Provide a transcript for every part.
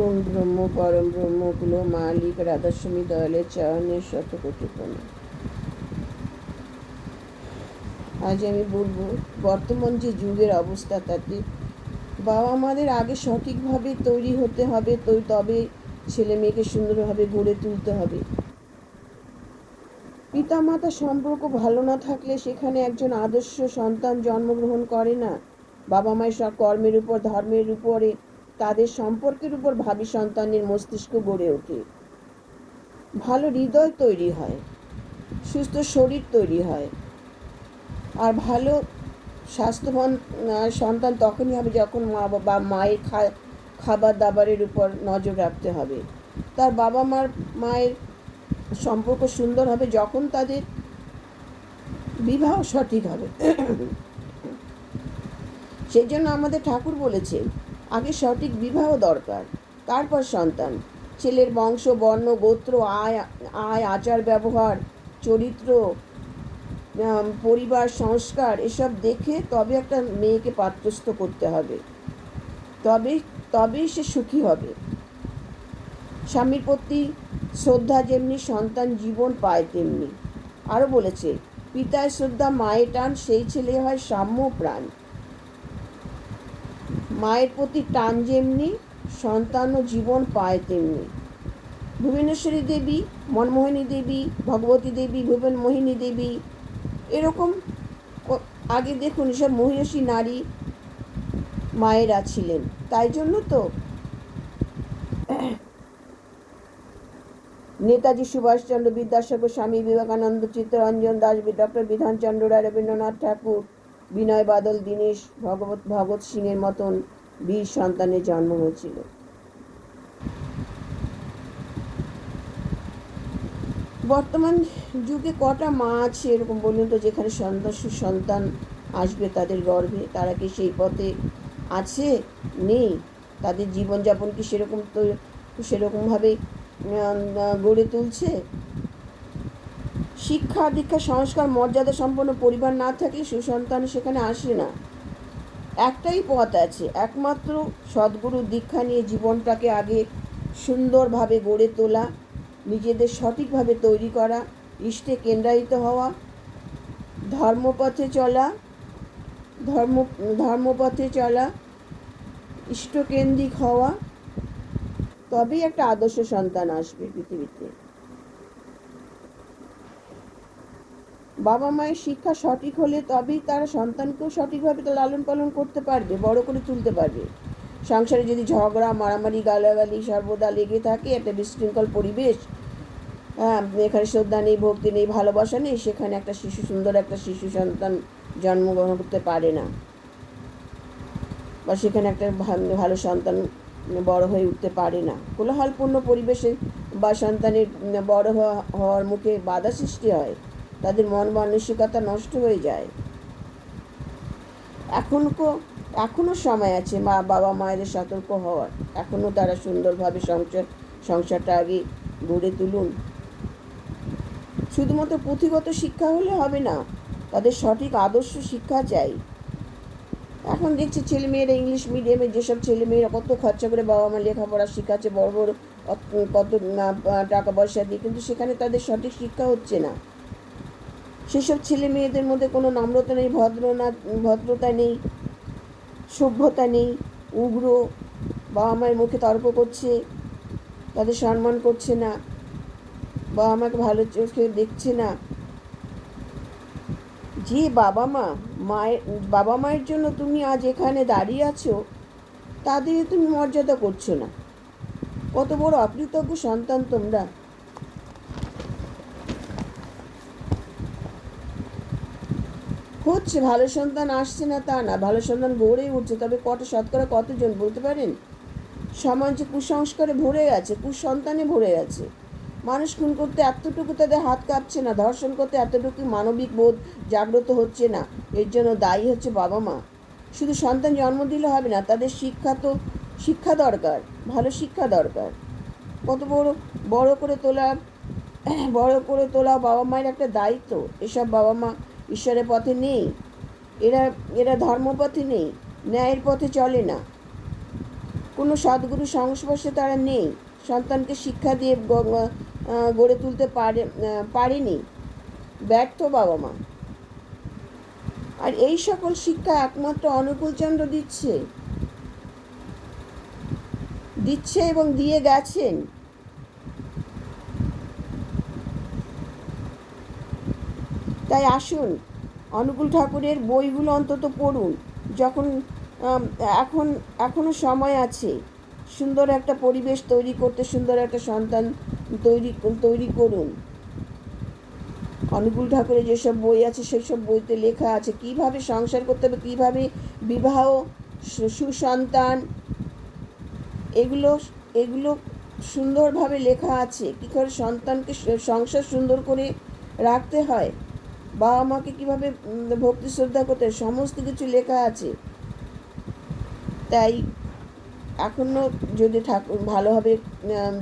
ওম ব্রহ্ম পরম ব্রহ্মকুল মালিক রাধাস্বামী দয়ালের চরণের শতকোটি প্রণাম। আজ আমি বলবো বর্তমান যে যুগের অবস্থা, তাতে বাবা মাদের আগে সঠিকভাবে তৈরি হতে হবে, তবে ছেলে মেয়েকে সুন্দরভাবে গড়ে তুলতে হবে। পিতামাতা সম্পর্ক ভালো না থাকলে সেখানে একজন আদর্শ সন্তান জন্মগ্রহণ করে না। বাবা মায়ের সব কর্মের উপর, ধর্মের উপরে, তাদের সম্পর্কের উপর ভাবী সন্তানের মস্তিষ্ক গড়ে ওঠে। ভালো হৃদয় তৈরি হয়, সুস্থ শরীর তৈরি হয়, আর ভালো স্বাস্থ্যবান সন্তান তখনই হবে যখন মা বা মায়ের খাবার দাবারের উপর নজর রাখতে হবে। তার বাবা মায়ের সম্পর্ক সুন্দর হবে যখন তাদের বিবাহ সঠিক হবে। সেই জন্য আমাদের ঠাকুর বলেছেন আগে সঠিক বিবাহ দরকার, তারপর সন্তান। ছেলের বংশ, বর্ণ, গোত্র, আয় আচার ব্যবহার, চরিত্র, পরিবার, সংস্কার এসব দেখে তবে একটা মেয়েকে পাত্রস্থ করতে হবে, তবেই সে সুখী হবে। স্বামীর প্রতি শ্রদ্ধা যেমনি সন্তান জীবন পায় তেমনি। আরও বলেছে পিতায় শ্রদ্ধা মায়ের টান, সেই ছেলে হয় সাম্য প্রাণ। মায়ের প্রতি টান যেমনি সন্তানও জীবন পায় তেমনি। ভুবনেশ্বরী দেবী, মনমোহিনী দেবী, ভগবতী দেবী, ভুবনমোহিনী দেবী, এরকম আগে দেখুন এসব মহিষী নারী মায়েরা ছিলেন। তাই জন্য তো নেতাজি সুভাষচন্দ্র, বিদ্যাসাগর, স্বামী বিবেকানন্দ, চিত্তরঞ্জন দাস, ডক্টর বিধানচন্দ্র রায়, রবীন্দ্রনাথ ঠাকুর, বিনয় বাদল, দীনেশ, ভগৎ সিংয়ের মতন বীর সন্তানের জন্ম হয়েছিল। বর্তমান যুগে কটা মা আছে এরকম বলুন তো, যেখানে সুসন্তান আসবে তাদের গর্ভে? তারা কি সেই পথে আছে? নেই। তাদের জীবনযাপন কি সেরকমভাবে গড়ে তুলছে? শিক্ষা দীক্ষা সংস্কার মর্যাদা সম্পন্ন পরিবার না থাকলে সুসন্তান সেখানে আসে না। একটাই পথ আছে, একমাত্র সদ্গুরু দীক্ষা নিয়ে জীবনটাকে আগে সুন্দরভাবে গড়ে তোলা, নিজেদের সঠিকভাবে তৈরি করা, ইষ্টে কেন্দ্রায়িত হওয়া, ধর্মপথে চলা, ইষ্টকেন্দ্রিক হওয়া, তবেই একটা আদর্শ সন্তান আসবে পৃথিবীতে। বাবা মায়ের শিক্ষা সঠিক হলে তবেই তারা সন্তানকেও সঠিকভাবে লালন পালন করতে পারবে, বড় করে তুলতে পারবে। সংসারে যদি ঝগড়া, মারামারি, গালাগালি সর্বদা লেগে থাকে, একটা বিশৃঙ্খল পরিবেশ, এখানে শ্রদ্ধা নেই, ভক্তি নেই, ভালোবাসা নেই, সেখানে একটা সুন্দর একটা শিশু সন্তান জন্মগ্রহণ করতে পারে না, বা সেখানে একটা ভালো সন্তান বড় হয়ে উঠতে পারে না। কোলাহলপূর্ণ পরিবেশে বা সন্তানের বড় হওয়ার মুখে বাধা সৃষ্টি হয়, তাদের মন মানসিকতা নষ্ট হয়ে যায়। এখনও সময় আছে বাবা মায়েদের সতর্ক হওয়ার। এখনও তারা সুন্দরভাবে সংসারটা আগে গড়ে তুলুন। শুধুমাত্র পুঁথিগত শিক্ষা হলে হবে না, তাদের সঠিক আদর্শ শিক্ষা চাই। এখন দেখছি ছেলেমেয়েরা ইংলিশ মিডিয়ামে, যেসব ছেলেমেয়েরা কত খরচা করে বাবা মা লেখাপড়া শিখাচ্ছে, বড় বড় কত টাকা পয়সা দিয়ে, কিন্তু সেখানে তাদের সঠিক শিক্ষা হচ্ছে না। সেসব ছেলে মেয়েদের মধ্যে কোনো নম্রতা নেই, ভদ্রতা নেই, সভ্যতা নেই, উগ্র, বাবা মায়ের মুখে তর্ক করছে, তাদের সম্মান করছে না, বাবা মাকে ভালো চোখে দেখছে না। যে বাবা মায়ের জন্য তুমি আজ এখানে দাঁড়িয়ে আছো, তাদের তুমি মর্যাদা করছো না। কত বড় অকৃতজ্ঞ সন্তান তোমরা। হচ্ছে, ভালো সন্তান আসছে না তা না, ভালো সন্তান গড়ে উঠছে, তবে শতকরা কতজন বলতে পারেন? সমাজে কুসংস্কারে ভরে গেছে, কুসন্তানে ভরে গেছে। মানুষ খুন করতে এতটুকু তাদের হাত কাঁপছে না, ধর্ষণ করতে এতটুকু মানবিক বোধ জাগ্রত হচ্ছে না। এর জন্য দায়ী হচ্ছে বাবা মা। শুধু সন্তান জন্ম দিলে হবে না, তাদের শিক্ষা দরকার, ভালো শিক্ষা দরকার। কত বড় করে তোলা বাবা মায়ের একটা দায়িত্ব। এসব বাবা মা ঈশ্বরের পথে নেই, এরা ধর্মপথে নেই, ন্যায়ের পথে চলে না। কোনো সদ্গুরু সংস্পর্শে তারা নেই, সন্তানকে শিক্ষা দিয়ে গড়ে তুলতে পারেনি, ব্যর্থ বাবা মা। আর এই সকল শিক্ষা একমাত্র অনুকূলচন্দ্র দিচ্ছে এবং দিয়ে গেছেন। তাই আসুন, অনুকূল ঠাকুরের বইগুলো অন্তত পড়ুন, যখন এখনো সময় আছে। সুন্দর একটা পরিবেশ তৈরি করতে, সুন্দর একটা সন্তান তৈরি করুন। অনুকূল ঠাকুরের যেসব বই আছে সেই সব বইতে লেখা আছে কিভাবে সংসার করতে হবে, কিভাবে বিবাহ, সুসন্তান, এগুলো সুন্দরভাবে লেখা আছে। কী করে সন্তানকে সংসার সুন্দর করে রাখতে হয়, বাবা মাকে কীভাবে ভক্তি শ্রদ্ধা করতে হয়, সমস্ত কিছু লেখা আছে। তাই এখনও যদি ঠাকুর ভালোভাবে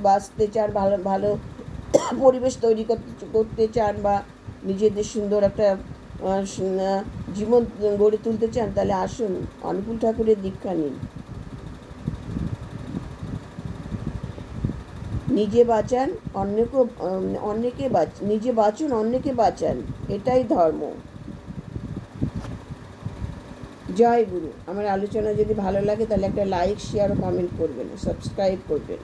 বাঁচতে চান, ভালো পরিবেশ তৈরি করতে চান, বা নিজেদের সুন্দর একটা জীবন গড়ে তুলতে চান, তাহলে আসুন, অনুকূল ঠাকুরের দীক্ষা নিন। নিজে বাঁচান, নিজে বাঁচুন, অন্যকে বাঁচান, এটাই ধর্ম। জয় গুরু। আমার আলোচনা যদি ভালো লাগে তাহলে একটা লাইক, শেয়ার ও কমেন্ট করবেন, সাবস্ক্রাইব করবেন।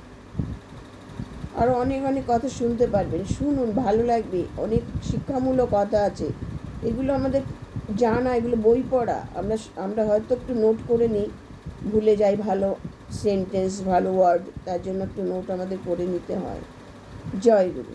আরও অনেক অনেক কথা শুনতে পারবেন, শুনুন, ভালো লাগবে। অনেক শিক্ষামূলক কথা আছে, এগুলো আমাদের জানা, এগুলো বই পড়া। আমরা হয়তো একটু নোট করে নিই, ভুলে যাই ভালো সেন্টেন্স, ভালো ওয়ার্ড, তার জন্য একটু নোট আমাদের করে নিতে হয়। জয় গুরু।